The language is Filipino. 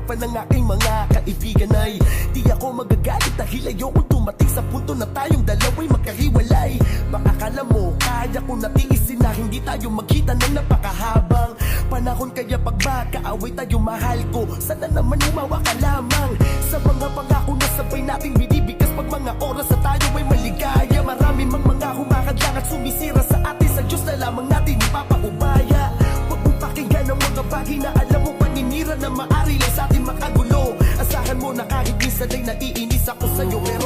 pa ng aking mga kaibigan ay di ako magagalit dahil ayokong dumating sa punto na tayong dalawa'y magkahiwalay. Baka akala mo kaya ko natiisin na hindi tayo magkita ng napakahabang panahon, kaya pag magkaaway tayo mahal ko, sana naman umawa ka lamang sa mga pangako na sabay nating binibigkas pag mga oras na tayo ay maligaya. Marami mang mga humakadlang at sumisira sa atin, sa Diyos na lamang natin ipapaubaya. Huwag mong pakinggan ang mga bagay na alam mo paninira na maari lang sa atin makagulo. Asahan mo na kahit minsan ay naiinis ako sa'yo, pero